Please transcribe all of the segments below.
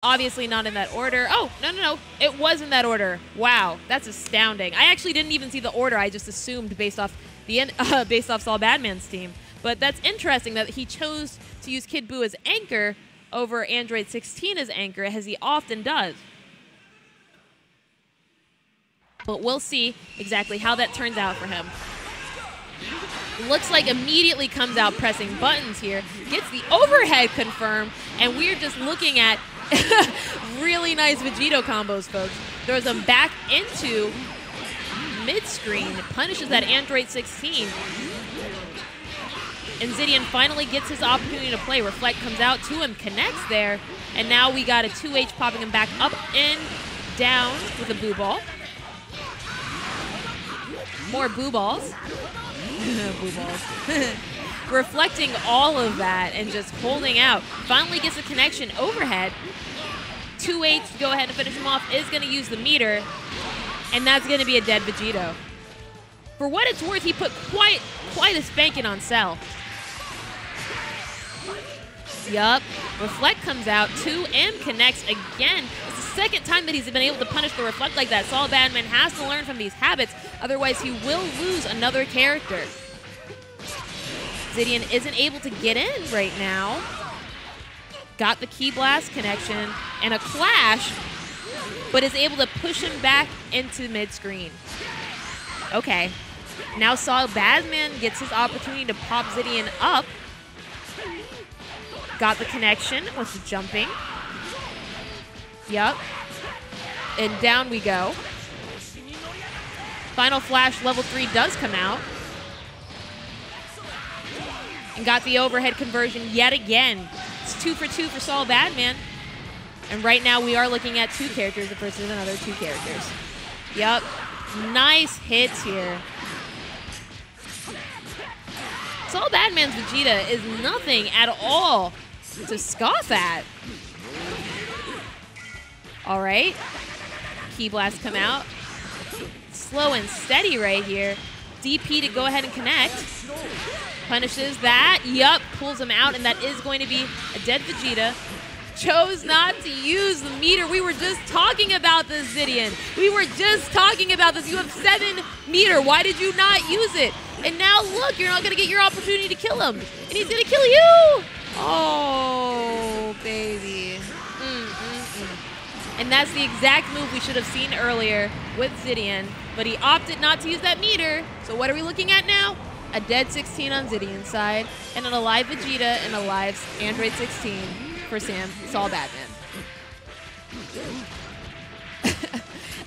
Obviously not in that order. Oh, no. It was in that order. Wow, that's astounding. I actually didn't even see the order. I just assumed based off saulBadman's team. But that's interesting that he chose to use Kid Buu as anchor over Android 16 as anchor, as he often does. But we'll see exactly how that turns out for him. Looks like immediately comes out pressing buttons here. Gets the overhead confirmed, and we're just looking at really nice Vegito combos, folks. Throws him back into mid-screen, punishes that Android 16. And Zidiane finally gets his opportunity to play. Reflect comes out to him, connects there, and now we got a 2H popping him back up and down with a Buu ball. More Buu balls. Buu balls. Reflecting all of that and just holding out. Finally gets a connection overhead. 2H to go ahead and finish him off is going to use the meter, and that's going to be a dead Vegito. For what it's worth, he put quite a spanking on Cell. Yup. Reflect comes out, 2M connects again. It's the second time that he's been able to punish the Reflect like that. saulBadman has to learn from these habits, otherwise he will lose another character. Zidiane isn't able to get in right now. Got the Ki Blast connection and a clash, but is able to push him back into mid-screen. Okay. Now saulBadman gets his opportunity to pop Zidiane up. Got the connection with the jumping. Yup. And down we go. Final Flash level 3 does come out. And got the overhead conversion yet again. It's 2 for 2 for saulBadman. And right now we are looking at 2 characters versus another 2 characters. Yup. Nice hits here. saulBadman's Vegeta is nothing at all to scoff at. All right. Ki Blast come out. Slow and steady right here. DP to go ahead and connect. Punishes that. Yup. Pulls him out, and that is going to be a dead Vegeta. Chose not to use the meter. We were just talking about this, Zidiane. We were just talking about this. You have 7 meter. Why did you not use it? And now look, you're not going to get your opportunity to kill him. And he's going to kill you. Oh, baby. And that's the exact move we should have seen earlier with Zidiane. But he opted not to use that meter. So what are we looking at now? A dead 16 on Zidiane's side. And an alive Vegeta and a live Android 16 for saulBadman.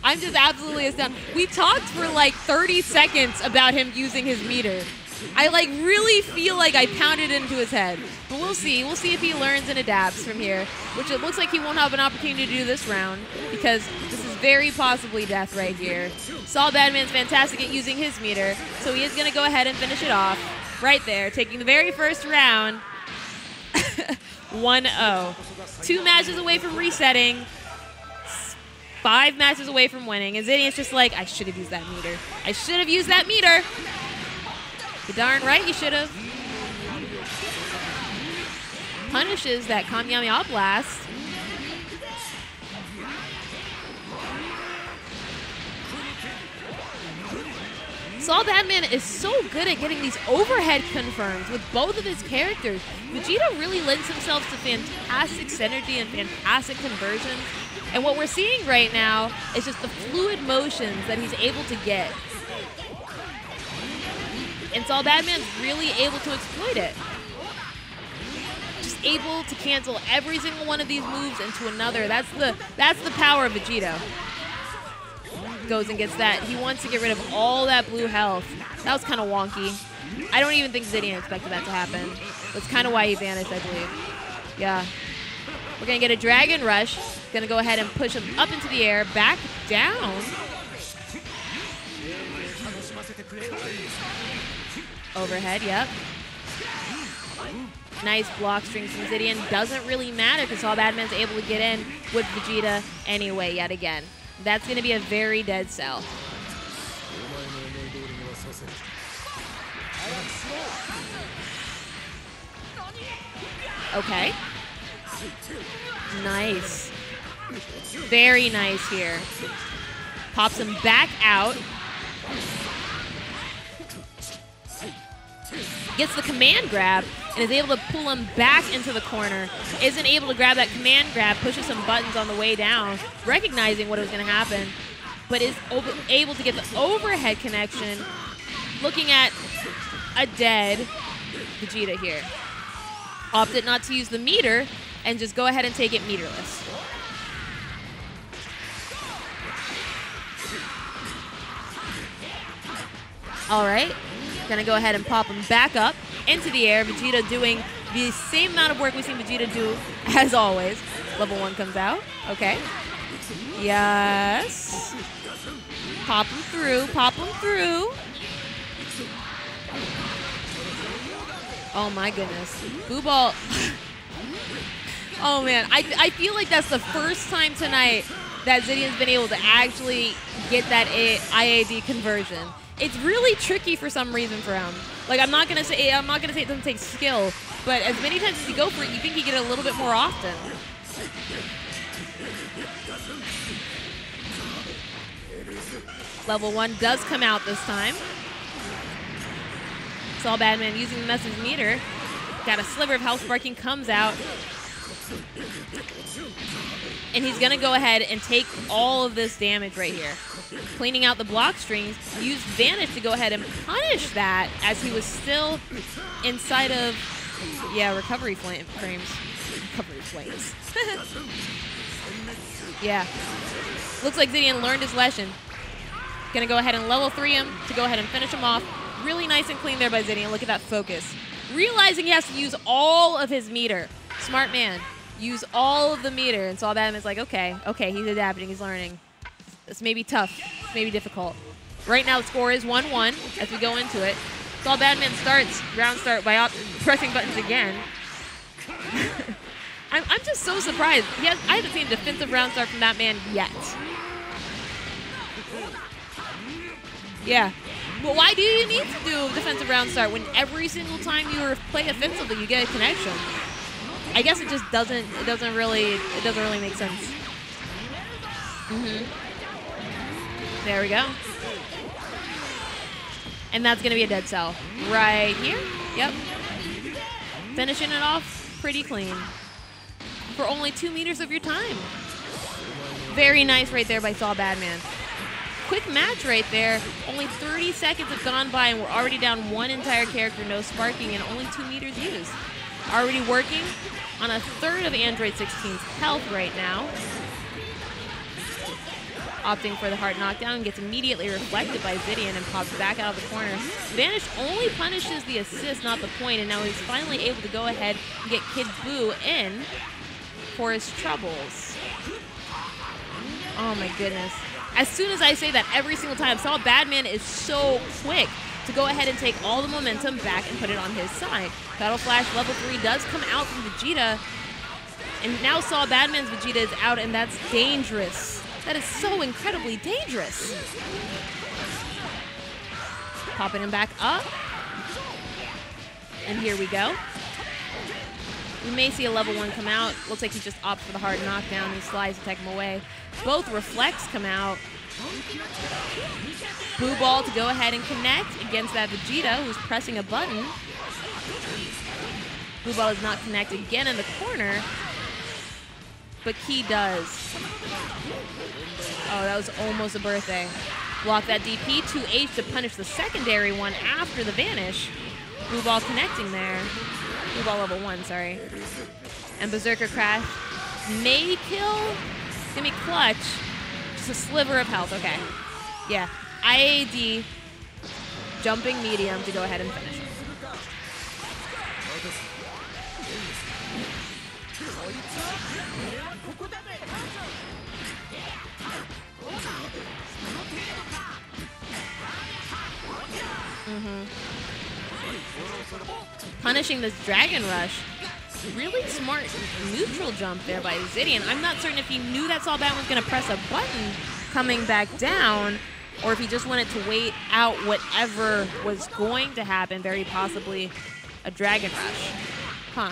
I'm just absolutely astounded. We talked for like 30 seconds about him using his meter. I like really feel like I pounded into his head. But we'll see. We'll see if he learns and adapts from here, which it looks like he won't have an opportunity to do this round because this is very possibly death right here. saulBadman's fantastic at using his meter, so he is going to go ahead and finish it off right there, taking the very first round. 1-0. 2 matches away from resetting. 5 matches away from winning. And Zidiane's just like, I should have used that meter. I should have used that meter. You're darn right you should have. Punishes that Kamehameha Blast. saulBadman is so good at getting these overhead confirms with both of his characters. Vegeta really lends himself to fantastic synergy and fantastic conversions. And what we're seeing right now is just the fluid motions that he's able to get. And saulBadman's really able to exploit it. Just able to cancel every single one of these moves into another. That's the power of Vegeta. Goes and gets that. He wants to get rid of all that blue health. That was kind of wonky. I don't even think Zidiane expected that to happen. That's kind of why he vanished, I believe. Yeah. We're going to get a Dragon Rush. Going to go ahead and push him up into the air, back down. Overhead, yep. Nice block strings from Zidiane. Doesn't really matter because saulBadman's able to get in with Vegeta anyway yet again. That's going to be a very dead Cell. Okay. Nice. Very nice here. Pops him back out. Gets the command grab and is able to pull him back into the corner. Isn't able to grab that command grab, pushes some buttons on the way down, recognizing what was going to happen, but is able to get the overhead connection. Looking at a dead Vegeta here. Opted not to use the meter and just go ahead and take it meterless. All right. Gonna go ahead and pop him back up into the air. Vegeta doing the same amount of work we've seen Vegeta do as always. Level 1 comes out. Okay. Yes. Pop him through. Pop him through. Oh my goodness. Boo Ball. Oh man. I feel like that's the first time tonight that Zidiane's been able to actually get that IAD conversion. It's really tricky for some reason for him. Like I'm not gonna say it doesn't take skill, but as many times as you go for it, you think you get it a little bit more often. Level 1 does come out this time. saulBadman using the message meter. Got a sliver of health sparking, comes out. And he's gonna go ahead and take all of this damage right here. Cleaning out the block strings, used Vanish to go ahead and punish that as he was still inside of, yeah, recovery frames. Recovery flames. Yeah. Looks like Zidiane learned his lesson. Gonna go ahead and level 3 him to go ahead and finish him off. Really nice and clean there by Zidiane. Look at that focus. Realizing he has to use all of his meter. Smart man. Use all of the meter. And saulBadman's like, okay, he's adapting, he's learning. This may be tough. This may be difficult. Right now the score is 1-1 as we go into it. saulBadman starts round start by pressing buttons again. I'm just so surprised. I haven't seen a defensive round start from that man yet. Yeah. But why do you need to do a defensive round start when every single time you play offensively you get a connection? I guess it just doesn't really make sense. There we go. And that's gonna be a dead cell right here. Yep. Finishing it off pretty clean. For only 2 meters of your time. Very nice right there by saulBadman. Quick match right there. Only 30 seconds have gone by and we're already down 1 entire character, no sparking, and only 2 meters used. Already working on a third of Android 16's health right now. Opting for the hard knockdown, gets immediately reflected by Zidiane and pops back out of the corner. Vanish only punishes the assist, not the point, and now he's finally able to go ahead and get Kid Buu in for his troubles. Oh my goodness. As soon as I say that every single time, saulBadman is so quick to go ahead and take all the momentum back and put it on his side. Battle Flash level 3 does come out from Vegeta, and now saulBadman's Vegeta is out, and that's dangerous. That is so incredibly dangerous. Popping him back up. And here we go. We may see a level 1 come out. Looks like he just opts for the hard knockdown. He slides to take him away. Both reflects come out. Boo Ball to go ahead and connect against that Vegeta who's pressing a button. Boo Ball does not connect again in the corner. But Key does. Oh, that was almost a birthday. Block that DP, 2H to punish the secondary one after the Vanish. Boo Ball connecting there. Boo Ball level 1, sorry. And Berserker Crash may kill. It's gonna be clutch. Just a sliver of health, okay. Yeah, IAD, jumping medium to go ahead and finish. Punishing this Dragon Rush. Really smart neutral jump there by Zidiane. I'm not certain if he knew that saulBadman was going to press a button coming back down, or if he just wanted to wait out whatever was going to happen, very possibly a Dragon Rush. Huh.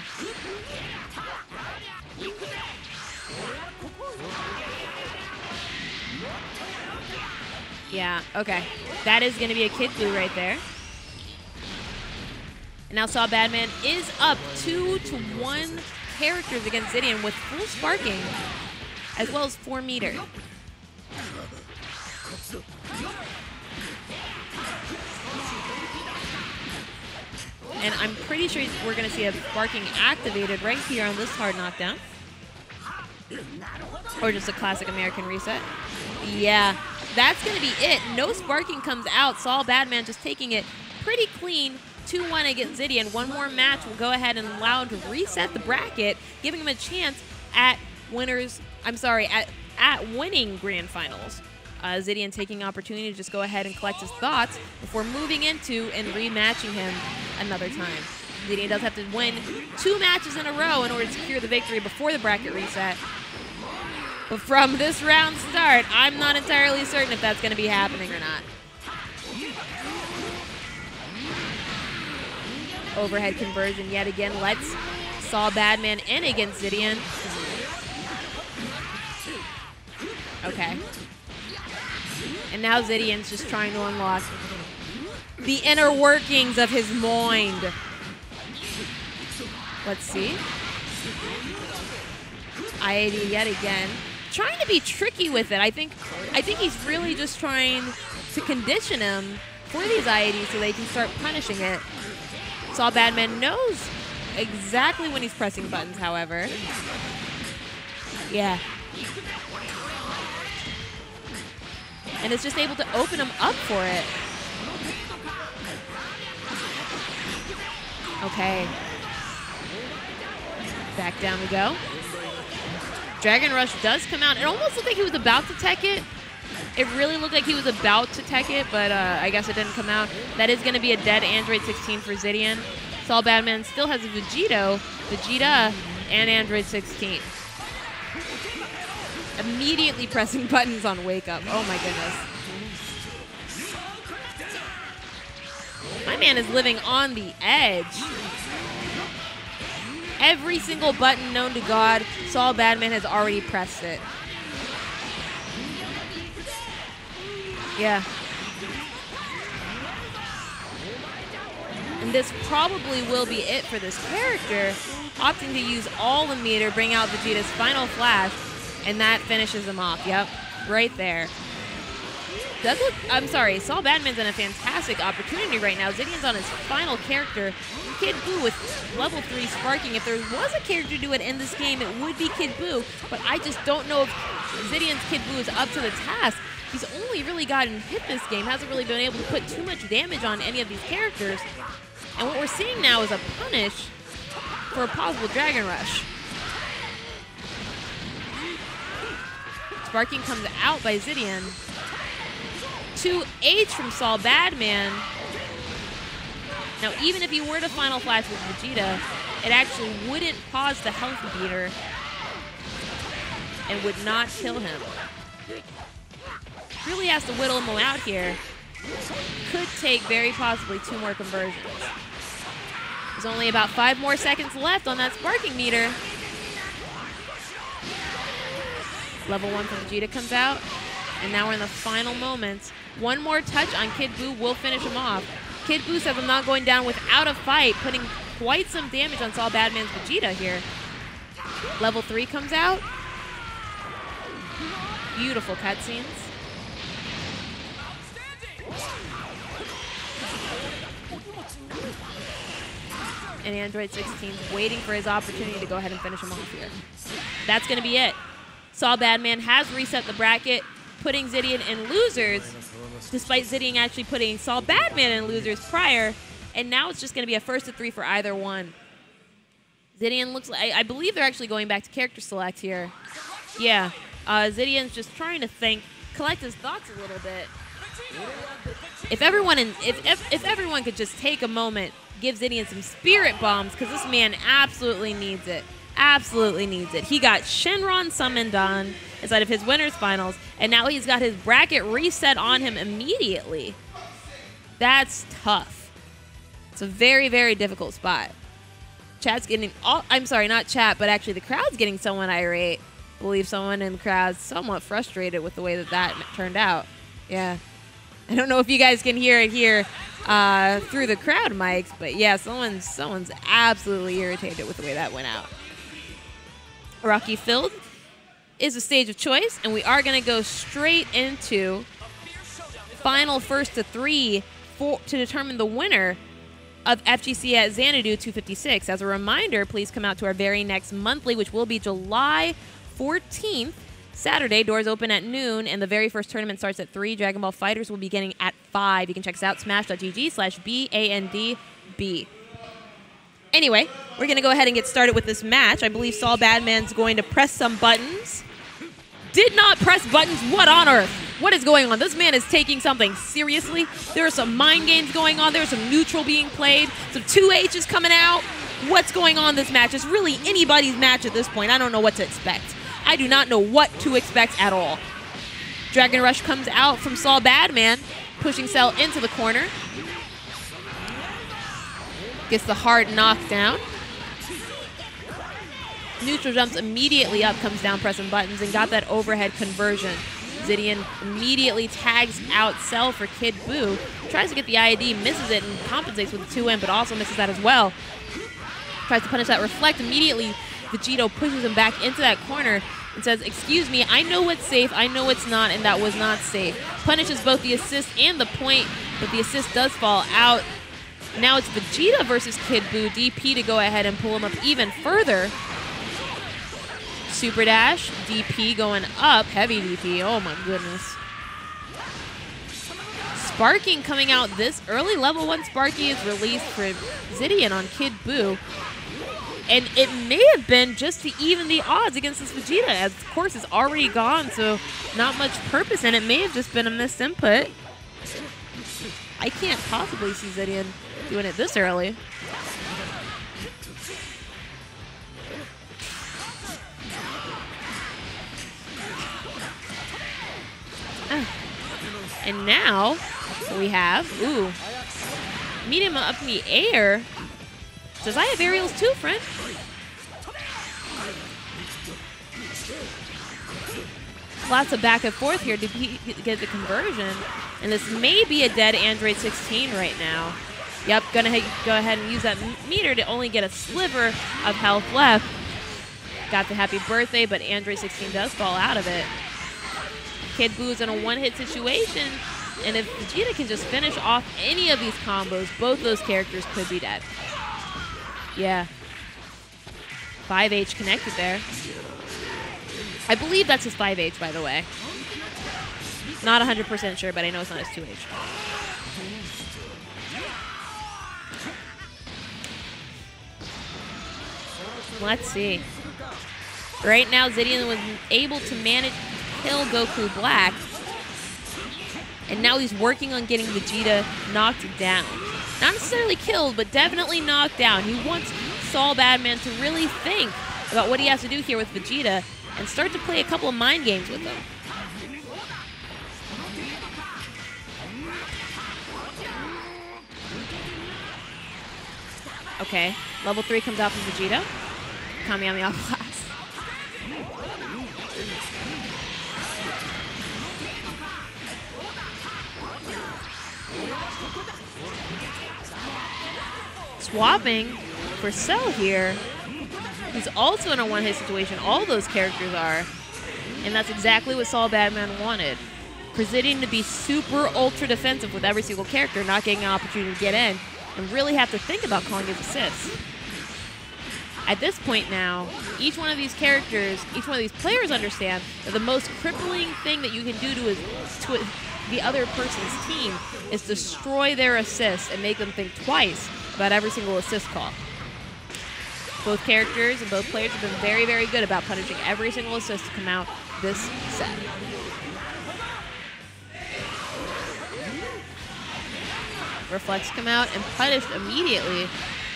Yeah, okay. That is going to be a Kid Buu right there. And now saulBadman is up 2-1 characters against Zidiane with full sparking, as well as 4 meter. And I'm pretty sure we're going to see a sparking activated right here on this hard knockdown. Or just a classic American reset. Yeah, that's going to be it. No sparking comes out. saulBadman just taking it pretty clean. 2-1 against Zidiane. One more match will go ahead and allow him to reset the bracket, giving him a chance at at winning grand finals. Zidiane taking opportunity to just go ahead and collect his thoughts before moving into and rematching him another time. Zidiane does have to win 2 matches in a row in order to secure the victory before the bracket reset. But from this round start, I'm not entirely certain if that's going to be happening or not. Overhead conversion yet again lets saulBadman in against Zidiane. Okay. And now Zidiane's just trying to unlock the inner workings of his mind. Let's see. IAD yet again. Trying to be tricky with it. I think he's really just trying to condition him for these IADs so they can start punishing it. saulBadman knows exactly when he's pressing buttons, however. Yeah. And it's just able to open him up for it. Okay. Back down we go. Dragon Rush does come out. It almost looked like he was about to tech it. It really looked like he was about to tech it, but I guess it didn't come out. That is going to be a dead Android 16 for Zidiane. saulBadman still has a Vegeta, and Android 16. Immediately pressing buttons on Wake Up. Oh my goodness. My man is living on the edge. Every single button known to God, saulBadman has already pressed it. Yeah. And this probably will be it for this character, opting to use all the meter, bring out Vegeta's final flash, and that finishes him off. Yep, right there. I'm sorry, saulBadman's in a fantastic opportunity right now. Zidiane's on his final character. Kid Buu with level 3 sparking. If there was a character to do it in this game, it would be Kid Buu, but I just don't know if Zidiane's Kid Buu is up to the task. He's only really gotten hit this game, hasn't really been able to put too much damage on any of these characters. And what we're seeing now is a punish for a possible Dragon Rush. Sparking comes out by Zidiane. 2H from saulBadman. Now, even if he were to final flash with Vegeta, it actually wouldn't pause the health beater and would not kill him. Really has to whittle him out here. Could take very possibly 2 more conversions. There's only about 5 more seconds left on that sparking meter. Level 1 from Vegeta comes out, and now we're in the final moments. One more touch on Kid Buu will finish him off. Kid Buu says I'm not going down without a fight, putting quite some damage on saulBadman's Vegeta here. Level 3 comes out. Beautiful cutscenes. And Android 16's waiting for his opportunity to go ahead and finish him off here. That's going to be it. saulBadman has reset the bracket, putting Zidiane in losers, despite Zidiane actually putting saulBadman in losers prior, and now it's just going to be a first to 3 for either one. Zidiane looks like, I believe they're actually going back to character select here. Yeah, Zidiane's just trying to think, collect his thoughts a little bit. If everyone could just take a moment, give Zidiane some spirit bombs, because this man absolutely needs it. Absolutely needs it. He got Shenron summoned on inside of his winners finals, and now he's got his bracket reset on him immediately. That's tough. It's a very, very difficult spot. Chat's getting, I'm sorry, not chat, but actually the crowd's getting somewhat irate. I believe someone in the crowd's somewhat frustrated with the way that turned out. Yeah. I don't know if you guys can hear it here through the crowd mics, but yeah, someone's absolutely irritated with the way that went out. Rocky Field is a stage of choice, and we are going to go straight into final first to 3 to determine the winner of FGC at Xanadu 256. As a reminder, please come out to our very next monthly, which will be July 14th, Saturday. Doors open at noon, and the very first tournament starts at 3. Dragon Ball FighterZ will be beginning at 5. You can check us out, smash.gg/BANDB. Anyway, we're going to go ahead and get started with this match. I believe saulBadman's going to press some buttons. Did not press buttons. What on earth? What is going on? This man is taking something seriously. There are some mind games going on. There's some neutral being played. Some 2H's coming out. What's going on in this match? It's really anybody's match at this point. I don't know what to expect. I do not know what to expect at all. Dragon Rush comes out from saulBadman, pushing Cell into the corner. Gets the hard knockdown. Neutral jumps immediately up, comes down pressing buttons, and got that overhead conversion. Zidiane immediately tags out Cell for Kid Buu. Tries to get the ID, misses it, and compensates with a 2-in, but also misses that as well. Tries to punish that reflect. Immediately, Vegito pushes him back into that corner and says, "Excuse me, I know what's safe, I know what's not, and that was not safe." Punishes both the assist and the point, but the assist does fall out. Now it's Vegeta versus Kid Buu. DP to go ahead and pull him up even further. Super dash, DP going up, heavy DP, oh my goodness. Sparking coming out this early, level 1 Sparky is released for Zidiane on Kid Buu. And it may have been just to even the odds against this Vegeta, as of course it's already gone, so not much purpose, and it may have just been a missed input. I can't possibly see Zidiane doing it this early. And now we have, meet him up in the air. Says, I have aerials too, friend. Lots of back and forth here to get the conversion. And this may be a dead Android 16 right now. Yep, gonna go ahead and use that meter to only get a sliver of health left. Got the happy birthday, but Android 16 does fall out of it. Kid Buu's in a one-hit situation, and if Vegeta can just finish off any of these combos, both those characters could be dead. Yeah. 5H connected there. I believe that's his 5H, by the way. Not 100% sure, but I know it's not his 2H. Let's see. Right now, Zidiane was able to manage to kill Goku Black, and now he's working on getting Vegeta knocked down. Not necessarily killed, but definitely knocked down. He wants saulBadman to really think about what he has to do here with Vegeta and start to play a couple of mind games with him. Okay, level 3 comes out from Vegeta. Kamehameha Blast. Swapping for Cell here. He's also in a one-hit situation. All those characters are. And that's exactly what saulBadman wanted. For Zidiane to be super ultra defensive with every single character, not getting an opportunity to get in, and really have to think about calling his assists. At this point now, each one of these characters, each one of these players understand that the most crippling thing that you can do to the other person's team is destroy their assists and make them think twice about every single assist call. Both characters and both players have been very, very good about punishing every single assist to come out this set. Reflex come out and punished immediately,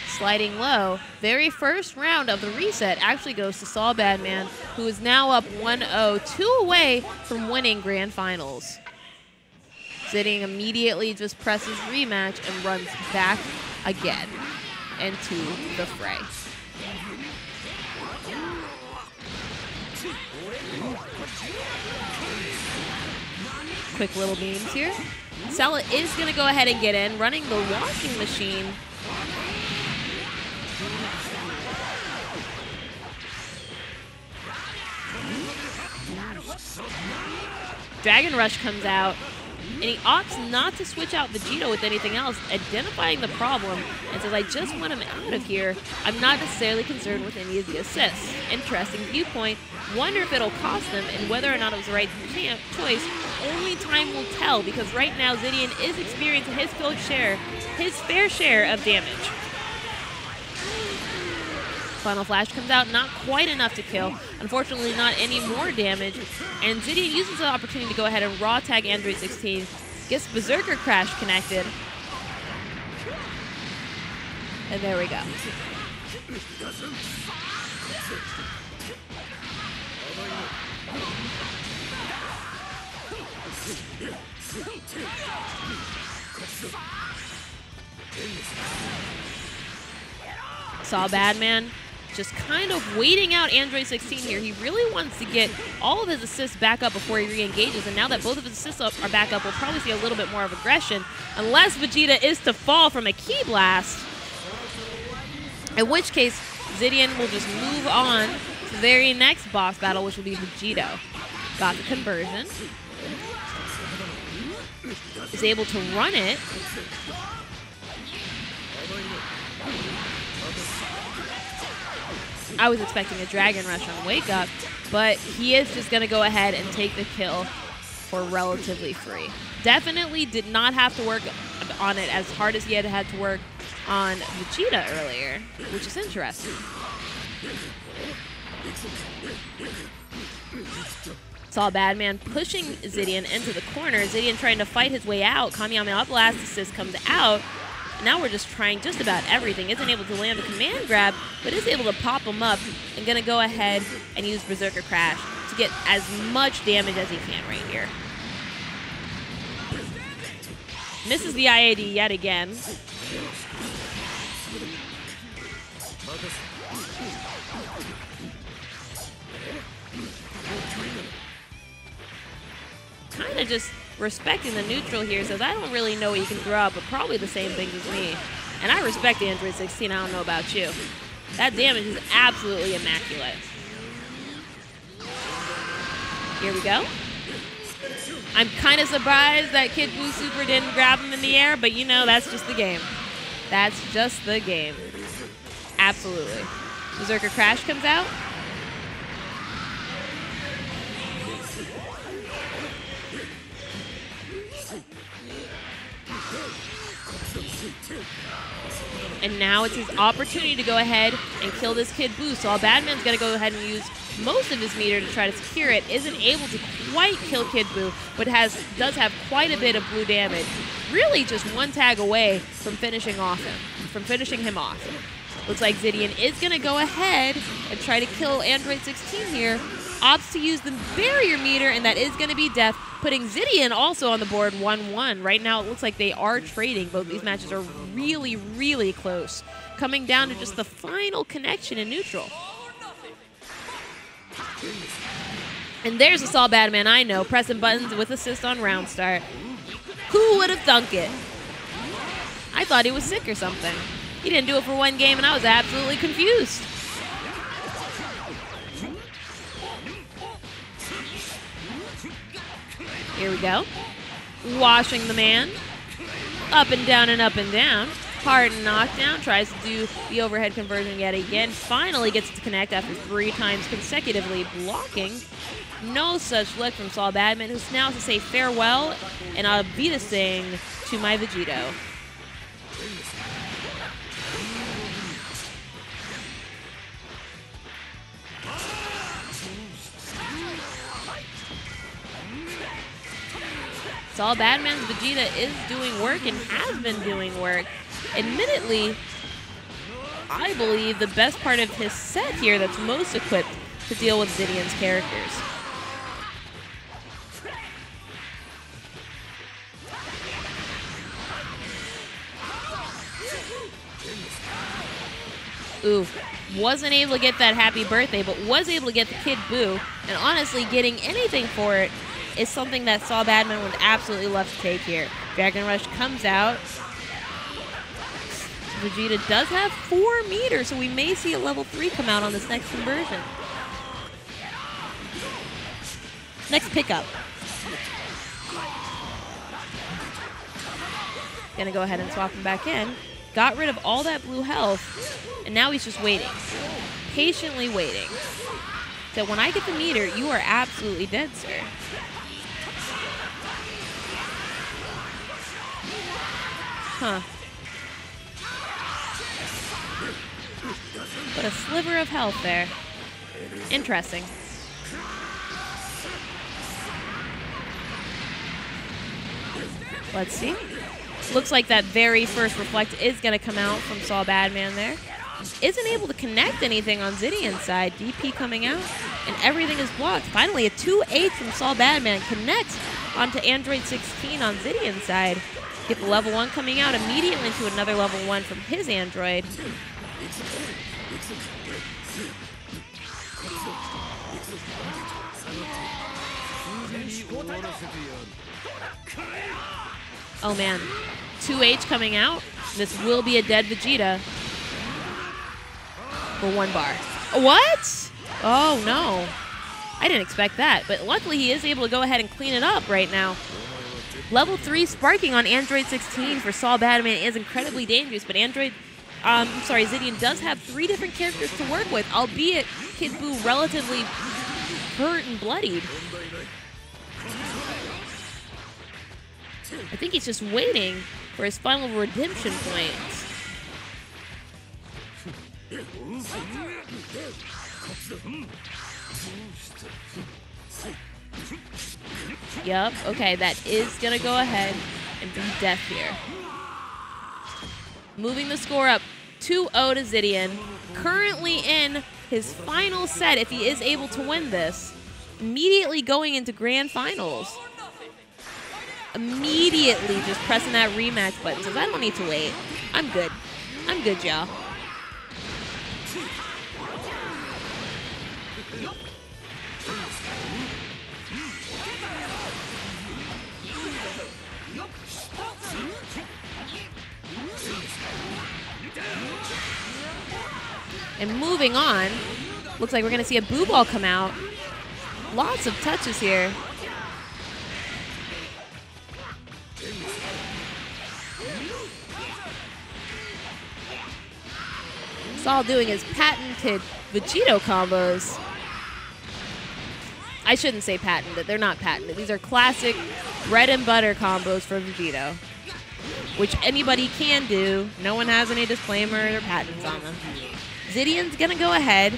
sliding low. Very first round of the reset actually goes to saulBadman, who is now up 1-0, 2 away from winning Grand Finals. Zidiane immediately just presses rematch and runs back again into the fray. Quick little beams here. Sella is going to go ahead and get in, running the washing machine. Dragon Rush comes out, and he opts not to switch out Vegeta with anything else, identifying the problem, and says, I just want him out of here. I'm not necessarily concerned with any of the assists. Interesting viewpoint. Wonder if it'll cost them, and whether or not it was the right choice, only time will tell, because right now Zidiane is experiencing his fair share of damage. Final Flash comes out, not quite enough to kill. Unfortunately, not any more damage. And Zidiane uses the opportunity to go ahead and raw tag Android 16. Gets Berserker Crash connected. And there we go. saulBadman just kind of waiting out Android 16 here. He really wants to get all of his assists back up before he re-engages, and now that both of his assists are back up, we'll probably see a little bit more of aggression, unless Vegeta is to fall from a Ki Blast, in which case Zidiane will just move on to the very next boss battle, which will be Vegito. Got the conversion. Is able to run it. I was expecting a Dragon Rush on Wake Up, but he is just going to go ahead and take the kill for relatively free. Definitely did not have to work on it as hard as he had to work on Vegeta earlier, which is interesting. saulBadman pushing Zidiane into the corner. Zidiane trying to fight his way out. Kamehameha Blast assist comes out. Now we're just trying just about everything. Isn't able to land the command grab, but is able to pop him up and going to go ahead and use Berserker Crash to get as much damage as he can right here. Misses the IAD yet again. Kind of just respecting the neutral here, says I don't really know what you can throw out, but probably the same things as me. And I respect Android 16, I don't know about you. That damage is absolutely immaculate. Here we go. I'm kind of surprised that Kid Buu Super didn't grab him in the air, but you know, that's just the game. That's just the game. Absolutely. Berserker Crash comes out. And now it's his opportunity to go ahead and kill this Kid Buu. saulBadman's going to go ahead and use most of his meter to try to secure it. Isn't able to quite kill Kid Buu, but does have quite a bit of blue damage. Really just one tag away from finishing him off. Looks like Zidiane is going to go ahead and try to kill Android 16 here. Opts to use the barrier meter, and that is going to be death, putting Zidiane also on the board 1-1. Right now, it looks like they are trading. Both these matches are really, really close. Coming down to just the final connection in neutral. And there's a saulBadman I know, pressing buttons with assist on round start. Who would have thunk it? I thought he was sick or something. He didn't do it for one game, and I was absolutely confused. Here we go. Washing the man. Up and down and up and down. Hard knockdown. Tries to do the overhead conversion yet again. Finally gets to connect after 3 times consecutively blocking. No such luck from saulBadman, who's now to say farewell and I'll be the sing to my Vegito. saulBadman's Vegeta is doing work and has been doing work. Admittedly, I believe the best part of his set here that's most equipped to deal with Zidiane's characters. Ooh, wasn't able to get that happy birthday, but was able to get the Kid Buu, and honestly, getting anything for it is something that saulBadman would absolutely love to take here. Dragon Rush comes out. Vegeta does have 4 meters, so we may see a level 3 come out on this next conversion. Next pickup. Gonna go ahead and swap him back in. Got rid of all that blue health, and now he's just waiting. Patiently waiting. So when I get the meter, you are absolutely dead, sir. Huh. But a sliver of health there. Interesting. Let's see. Looks like that very first reflect is going to come out from saulBadman there. Isn't able to connect anything on Zidiane's side. DP coming out, and everything is blocked. Finally, a 2-8 from saulBadman connects onto Android 16 on Zidiane's side. Get the level 1 coming out immediately into another level 1 from his Android. Oh man, 2H coming out. This will be a dead Vegeta for 1 bar. What? Oh no. I didn't expect that, but luckily he is able to go ahead and clean it up right now. Level 3 sparking on Android 16 for saulBadman is incredibly dangerous, but Zidiane does have 3 different characters to work with, albeit Kid Buu relatively hurt and bloodied. I think he's just waiting for his final redemption point. Yup, okay, that is going to go ahead and be death here. Moving the score up 2-0 to Zidiane. Currently in his final set, if he is able to win this. Immediately going into grand finals. Immediately just pressing that rematch button, because I don't need to wait. I'm good. I'm good, y'all. And moving on, looks like we're going to see a Buu Ball come out. Lots of touches here. Saul doing his patented Vegito combos. I shouldn't say patented. They're not patented. These are classic bread and butter combos for Vegito, which anybody can do. No one has any disclaimers or patents on them. Zidiane's going to go ahead,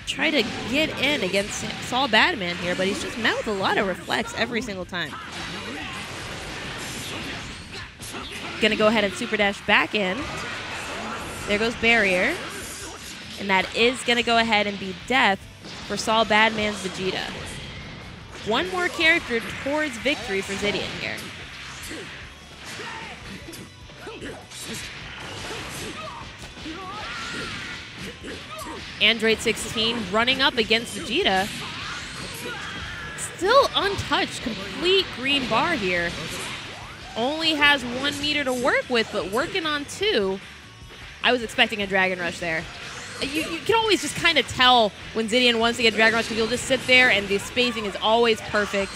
try to get in against saulBadman here, but he's just met with a lot of reflex every single time. Going to go ahead and super dash back in. There goes barrier. And that is going to go ahead and be death for saulBadman's Vegeta. 1 more character towards victory for Zidiane here. Android 16 running up against Vegeta. Still untouched, complete green bar here. Only has 1 meter to work with, but working on 2. I was expecting a Dragon Rush there. You can always just kind of tell when Zidiane wants to get Dragon Rush because he'll just sit there and the spacing is always perfect.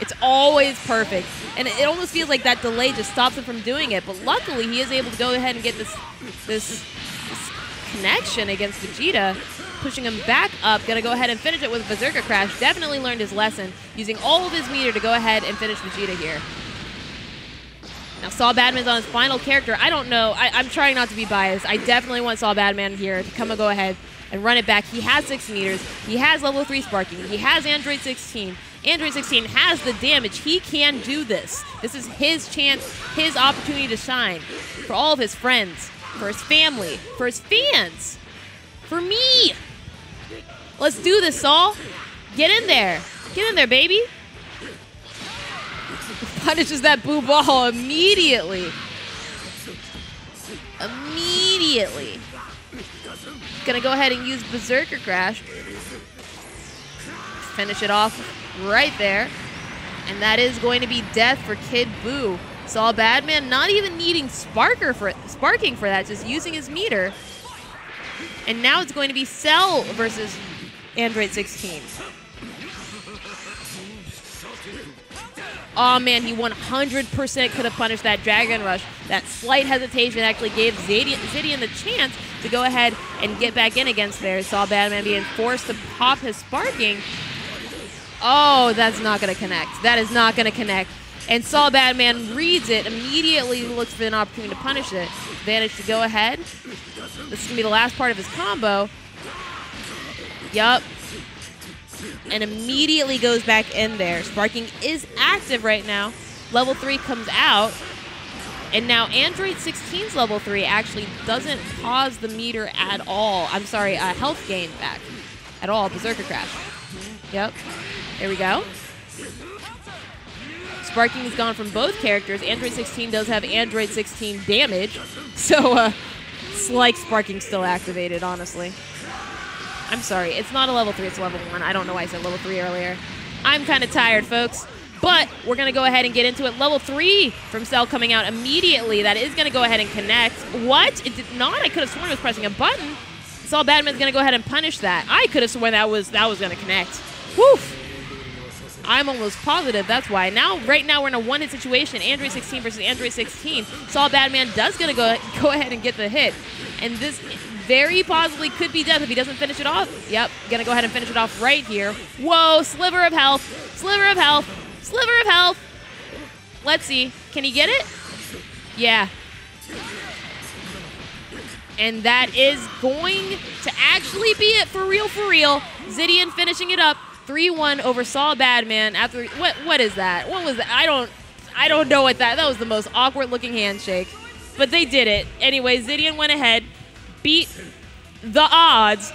It's always perfect. And it almost feels like that delay just stops him from doing it. But luckily, he is able to go ahead and get this connection against Vegeta, pushing him back up. Gonna go ahead and finish it with Berserker Crash. Definitely learned his lesson, using all of his meter to go ahead and finish Vegeta here. Now saulBadman's on his final character. I don't know. I'm trying not to be biased. I definitely want saulBadman here to come and go ahead and run it back. He has 6 meters. He has level 3 sparking. He has Android 16. Android 16 has the damage. He can do this. This is his chance, his opportunity to shine for all of his friends, for his family, for his fans, for me. Let's do this, Saul. Get in there. Get in there, baby. Punishes that Buu Ball immediately. Immediately. Gonna go ahead and use Berserker Crash. Finish it off right there. And that is going to be death for Kid Buu. saulBadman not even needing sparking for that, just using his meter. And now it's going to be Cell versus Android 16. Oh man, he 100% could have punished that Dragon Rush. That slight hesitation actually gave Zidiane the chance to go ahead and get back in against there. saulBadman being forced to pop his sparking. Oh, that's not going to connect. That is not going to connect. And saulBadman reads it, immediately looks for an opportunity to punish it. Managed to go ahead. This is going to be the last part of his combo. Yup. And immediately goes back in there. Sparking is active right now. Level 3 comes out. And now Android 16's level 3 actually doesn't pause the meter at all. I'm sorry, health gain back at all. Berserker Crash. Yep. There we go. Sparking is gone from both characters. Android 16 does have Android 16 damage. So, it's like Sparking still activated, honestly. I'm sorry. It's not a level 3. It's a level 1. I don't know why I said level 3 earlier. I'm kind of tired, folks. But we're going to go ahead and get into it. Level 3 from Cell coming out immediately. That is going to go ahead and connect. What? It did not? I could have sworn it was pressing a button. saulBadman's going to go ahead and punish that. I could have sworn that was going to connect. Woof. I'm almost positive that's why. Right now, we're in a one-hit situation. Android 16 versus Android 16. saulBadman does going to go ahead and get the hit. And this very possibly could be death if he doesn't finish it off. Yep, going to go ahead and finish it off right here. Whoa, sliver of health. Sliver of health. Sliver of health. Let's see. Can he get it? Yeah. And that is going to actually be it for real, for real. Zidiane finishing it up. 3-1 over saulBadman after what is that? What was that? I don't know what that was the most awkward looking handshake. But they did it. Anyway, Zidiane went ahead, beat the odds.